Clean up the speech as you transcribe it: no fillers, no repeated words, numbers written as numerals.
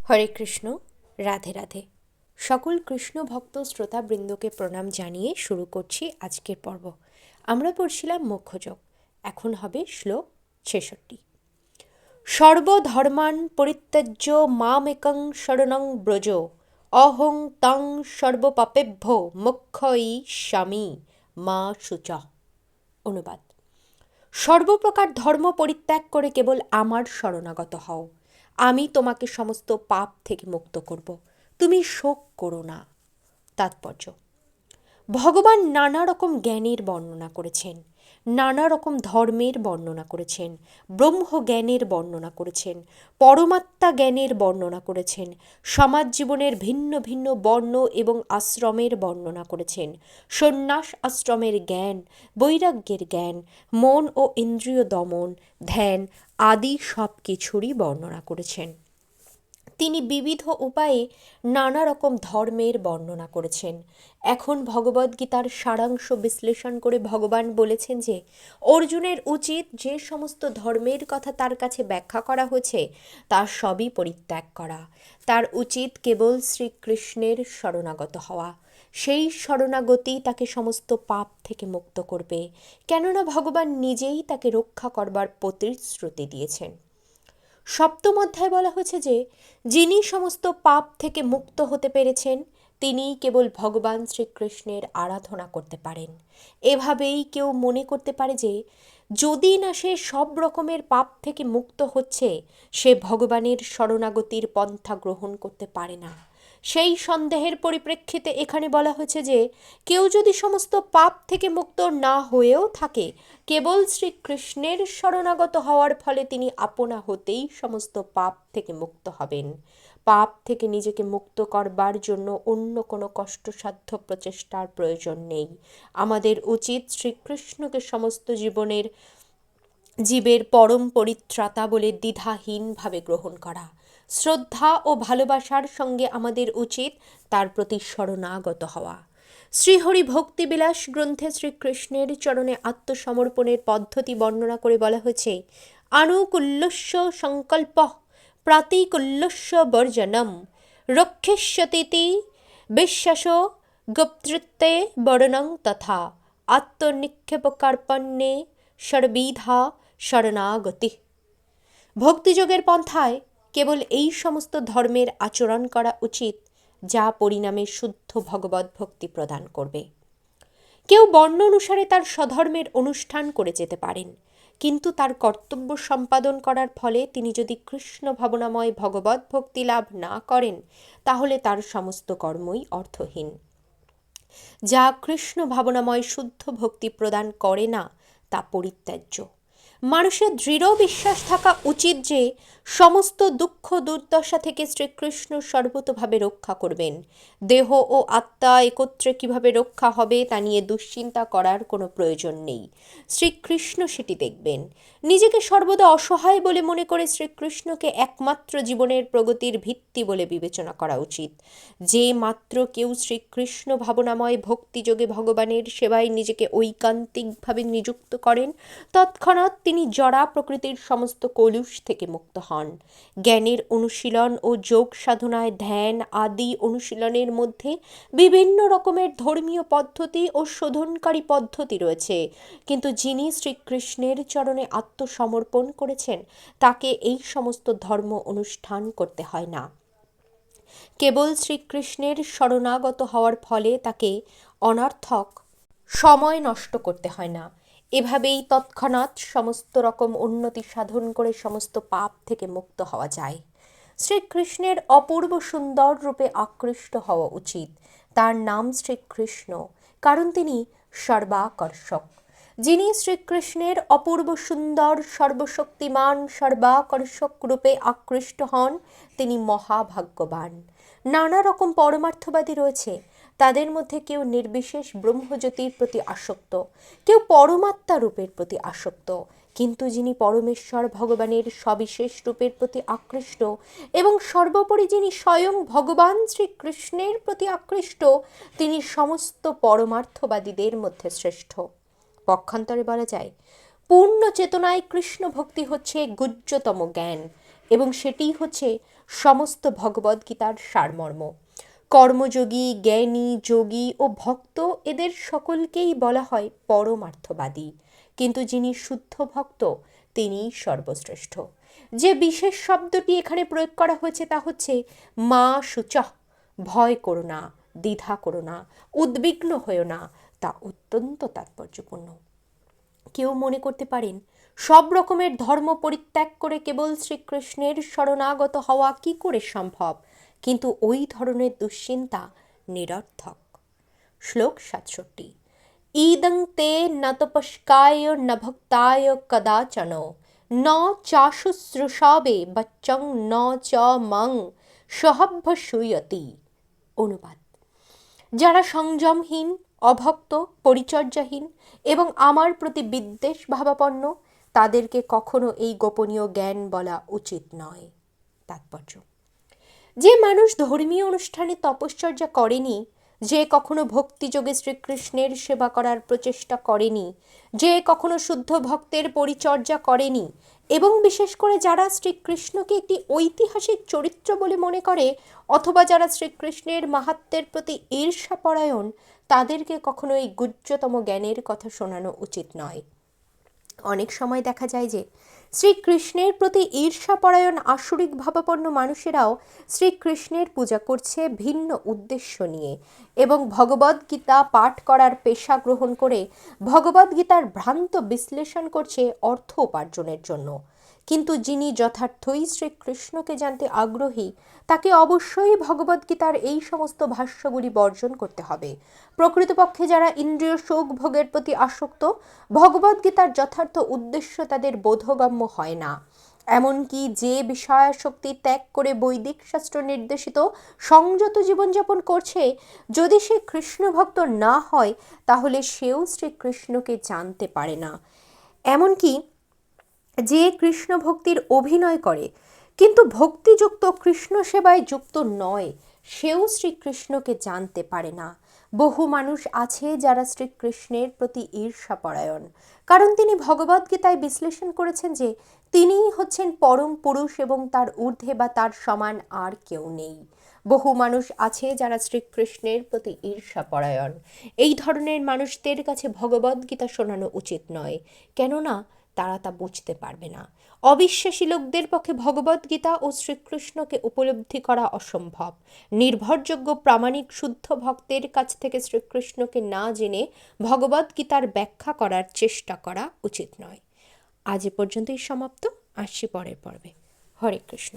হরে কৃষ্ণ। রাধে রাধে। সকল কৃষ্ণ ভক্ত শ্রোতাবৃন্দকে প্রণাম জানিয়ে শুরু করছি আজকের পর্ব। আমরা পড়ছিলাম মোক্ষযোগ। এখন হবে শ্লোক ৬৬। সর্বধর্মান পরিত্যজ্য মামেকং শরণং ব্রজ, অহং তং সর্বপাপেভ্যো মোক্ষয়িষ্যামি মা শুচঃ। অনুবাদ: সর্বপ্রকার ধর্ম পরিত্যাগ করে কেবল আমার শরণাগত হও, আমি তোমাকে সমস্ত পাপ থেকে মুক্ত করব। তুমি শোক করো না। তাৎপর্য: ভগবান নানা রকম জ্ঞানের বর্ণনা করেছেন, নানা রকম ধর্মের বর্ণনা করেছেন, ব্রহ্মজ্ঞানের বর্ণনা করেছেন, পরমাত্মা জ্ঞানের বর্ণনা করেছেন, সমাজ জীবনের ভিন্ন ভিন্ন বর্ণ এবং আশ্রমের বর্ণনা করেছেন, সন্ন্যাস আশ্রমের জ্ঞান, বৈরাগ্যের জ্ঞান, মন ও ইন্দ্রিয় দমন, ধ্যান আদি সব কিছুরই বর্ণনা করেছেন। তিনি বিবিধ উপায়ে নানা রকম ধর্মের বর্ণনা করেছেন। এখন ভগবদ্গীতার সারাংশ বিশ্লেষণ করে ভগবান বলেছেন যে অর্জুনের উচিত যে সমস্ত ধর্মের কথা তার কাছে ব্যাখ্যা করা হয়েছে তার সবই পরিত্যাগ করা। তার উচিত কেবল শ্রীকৃষ্ণের শরণাগত হওয়া। সেই শরণাগতি তাকে সমস্ত পাপ থেকে মুক্ত করবে, কেননা ভগবান নিজেই তাকে রক্ষা করবার প্রতিশ্রুতি দিয়েছেন। সপ্তম অধ্যায় বলা হয়েছে যে যিনি সমস্ত পাপ থেকে মুক্ত হতে পেরেছেন তিনিই কেবল ভগবান শ্রীকৃষ্ণের আরাধনা করতে পারেন। এভাবেই কেউ মনে করতে পারে যে যদি না সে সব রকমের পাপ থেকে মুক্ত হচ্ছে, সে ভগবানের শরণাগতির পন্থা গ্রহণ করতে পারে না। সেই সন্দেহের পরিপ্রেক্ষিতে এখানে বলা হয়েছে যে কেউ যদি সমস্ত পাপ থেকে মুক্ত না হয়েও থাকে, কেবল শ্রীকৃষ্ণের শরণাগত হওয়ার ফলে তিনি আপনা হতেই সমস্ত পাপ থেকে মুক্ত হবেন। পাপ থেকে নিজেকে মুক্ত করবার জন্য অন্য কোনো কষ্টসাধ্য প্রচেষ্টার প্রয়োজন নেই। আমাদের উচিত শ্রীকৃষ্ণকে সমস্ত জীবের পরম পরিত্রাতা বলে দ্বিধাহীনভাবে গ্রহণ করা। শ্রদ্ধা ও ভালোবাসার সঙ্গে আমাদের উচিত তার প্রতি শরণাগত হওয়া। শ্রীহরি ভক্তিবিলাস গ্রন্থে শ্রীকৃষ্ণের চরণে আত্মসমর্পণের পদ্ধতি বর্ণনা করে বলা হয়েছে: আনুকূল্যস্য সংকল্প প্রাতিকূল্যস্য বর্জনম রক্ষিষ্যতীতি বিশ্বাস গুপ্তৃত্বে বর্ণং তথা আত্মনিক্ষেপকার্পণ্যে সর্বিধা শরণাগতি। ভক্তিযোগের পন্থায় কেবল এই সমস্ত ধর্মের আচরণ করা উচিত যা পরিণামে শুদ্ধ ভগবৎ ভক্তি প্রদান করবে। কেউ বর্ণ অনুসারে তার স্বধর্মের অনুষ্ঠান করে যেতে পারেন, কিন্তু তার কর্তব্য সম্পাদন করার ফলে তিনি যদি কৃষ্ণ ভাবনাময় ভগবৎ ভক্তি লাভ না করেন, তাহলে তার সমস্ত কর্মই অর্থহীন। যা কৃষ্ণ ভাবনাময় শুদ্ধ ভক্তি প্রদান করে না তা পরিত্যাজ্য। মানুষের দৃঢ় বিশ্বাস থাকা উচিত যে সমস্ত দুঃখ দুর্দশা থেকে শ্রীকৃষ্ণ সর্বতোভাবে রক্ষা করবেন। দেহ ও আত্মা একত্রে কিভাবে রক্ষা হবে তা নিয়ে দুশ্চিন্তা করার কোনো প্রয়োজন নেই। শ্রীকৃষ্ণ সেটি দেখবেন। নিজেকে সর্বদা অসহায় বলে মনে করে শ্রীকৃষ্ণকে একমাত্র জীবনের প্রগতির ভিত্তি বলে বিবেচনা করা উচিত। যে মাত্র কেউ শ্রীকৃষ্ণ ভাবনাময় ভক্তিযোগে ভগবানের সেবায় নিজেকে ঐকান্তিকভাবে নিযুক্ত করেন, তৎক্ষণাৎ তিনি জড়া প্রকৃতির সমস্ত কলুষ থেকে মুক্ত হন। জ্ঞানের অনুশীলন ও যোগ সাধনায় ধ্যান আদি অনুশীলনের মধ্যে বিভিন্ন রকমের ধর্মীয় পদ্ধতি ও শোধনকারী পদ্ধতি রয়েছে, কিন্তু যিনি শ্রীকৃষ্ণের চরণে আত্মসমর্পণ করেছেন তাকে এই সমস্ত ধর্ম অনুষ্ঠান করতে হয় না। কেবল শ্রীকৃষ্ণের শরণাগত হওয়ার ফলে তাকে অনর্থক সময় নষ্ট করতে হয় না। এভাবেই তৎক্ষণাৎ সমস্ত রকম উন্নতি সাধন করে সমস্ত পাপ থেকে মুক্ত হওয়া যায়। শ্রীকৃষ্ণের অপূর্ব সুন্দর রূপে আকৃষ্ট হওয়া উচিত। তার নাম শ্রীকৃষ্ণ, কারণ তিনি সর্বাকর্ষক। যিনি শ্রীকৃষ্ণের অপূর্ব সুন্দর সর্বশক্তিমান সর্বাকর্ষক রূপে আকৃষ্ট হন তিনি মহাভাগ্যবান। নানা রকম পরমার্থবাদী রয়েছে। তাদের মধ্যে কেউ নির্বিশেষ ব্রহ্মজ্যোতির প্রতি আসক্ত, কেউ পরমাত্মা রূপের প্রতি আসক্ত, কিন্তু যিনি পরমেশ্বর ভগবানের সবিশেষ রূপের প্রতি আকৃষ্ট এবং সর্বোপরি যিনি স্বয়ং ভগবান শ্রীকৃষ্ণের প্রতি আকৃষ্ট, তিনি সমস্ত পরমার্থবাদীদের মধ্যে শ্রেষ্ঠ। পক্ষান্তরে বলা যায়, পূর্ণ চেতনায় কৃষ্ণ ভক্তি হচ্ছে গুহ্যতম জ্ঞান। এবং সেটিই হচ্ছে সমস্ত ভগবদ্গীতার সারমর্ম। কর্মযোগী, জ্ঞানী, যোগী ও ভক্ত এদের সকলকেই বলা হয় পরমার্থবাদী, কিন্তু যিনি শুদ্ধ ভক্ত তিনিই সর্বশ্রেষ্ঠ। যে বিশেষ শব্দটি এখানে প্রয়োগ করা হয়েছে তা হচ্ছে মা শুচঃ, ভয় করো না, দ্বিধা করো না, উদ্বিগ্ন হয়েও না, তা অত্যন্ত তাৎপর্যপূর্ণ। কেউ মনে করতে পারেন সব রকমের ধর্ম পরিত্যাগ করে কেবল শ্রীকৃষ্ণের শরণাগত হওয়া কি করে সম্ভব, কিন্তু ওই ধরনের দুশ্চিন্তা নিরর্থক। শ্লোক 67। ঈদং তে ন তপস্কায় ন ভক্তায় কদাচন ন চাশুশ্রূষাবে বচ্চং ন চ মং সহভ্যসূয়তি। অনুবাদ: যারা সংযমহীন, অভক্ত, পরিচর্যাহীন এবং আমার প্রতি বিদ্বেষ ভাবাপন্ন, তাদেরকে কখনো এই গোপনীয় জ্ঞান বলা উচিত নয়। তাৎপর্য: যে মানুষ ধর্মীয় অনুষ্ঠানে তপশ্চর্যা করেনি, যে কখনো ভক্তিযোগে শ্রীকৃষ্ণের সেবা করার প্রচেষ্টা করেনি, যে কখনো শুদ্ধ ভক্তের পরিচর্যা করেনি এবং বিশেষ করে যারা শ্রীকৃষ্ণকে একটি ঐতিহাসিক চরিত্র বলে মনে করে অথবা যারা শ্রীকৃষ্ণের মাহাত্ম্যের প্রতি ঈর্ষাপরায়ণ, তাদেরকে কখনো এই গুহ্যতম জ্ঞানের কথা শোনানো উচিত নয়। অনেক সময় দেখা যায় যে শ্রীকৃষ্ণের প্রতি ঈর্ষাপরায়ণ আসরিক ভাবাপন্ন মানুষেরাও শ্রীকৃষ্ণের পূজা করছে ভিন্ন উদ্দেশ্য নিয়ে এবং ভগবদ্গীতা পাঠ করার পেশা গ্রহণ করে ভগবদ্গীতার ভ্রান্ত বিশ্লেষণ করছে অর্থ উপার্জনের জন্য। কিন্তু যিনি যথার্থই শ্রীকৃষ্ণকে জানতে আগ্রহী, তাকে অবশ্যই ভগবদ্গীতার এই সমস্ত ভাষ্যগুলি বর্জন করতে হবে। প্রকৃতপক্ষে যারা ইন্দ্রিয় সুখ ভোগের প্রতি আসক্ত, ভগবদ্গীতার যথার্থ উদ্দেশ্য তাদের বোধগম্য হয় না। এমনকি যে বিষয়াসক্তি ত্যাগ করে বৈদিক শাস্ত্র নির্দেশিত সংযত জীবনযাপন করছে, যদি সে কৃষ্ণ ভক্ত না হয় তাহলে সেও শ্রীকৃষ্ণকে জানতে পারে না। এমনকি যে কৃষ্ণ ভক্তির অভিনয় করে কিন্তু ভক্তিযুক্ত কৃষ্ণ সেবায় যুক্ত নয়, সেও শ্রীকৃষ্ণকে জানতে পারে না। বহু মানুষ আছে যারা শ্রীকৃষ্ণের প্রতি ঈর্ষাপরায়ণ, কারণ তিনি ভগবদ্গীতায় বিশ্লেষণ করেছেন যে তিনিই হচ্ছেন পরম পুরুষ এবং তার ঊর্ধ্বে বা তার সমান আর কেউ নেই। বহু মানুষ আছে যারা শ্রীকৃষ্ণের প্রতি ঈর্ষাপরায়ণ। এই ধরনের মানুষদের কাছে ভগবদ্গীতা শোনানো উচিত নয়, কেননা তারা তা বুঝতে পারবে না। অবিশ্বাসী লোকদের পক্ষে ভগবদ্গীতা ও শ্রীকৃষ্ণকে উপলব্ধি করা অসম্ভব। নির্ভরযোগ্য প্রামাণিক শুদ্ধ ভক্তের কাছ থেকে শ্রীকৃষ্ণকে না জেনে ভগবদ্গীতার ব্যাখ্যা করার চেষ্টা করা উচিত নয়। আজ এ পর্যন্তই সমাপ্ত। আসছি পরের পর্বে। হরে কৃষ্ণ।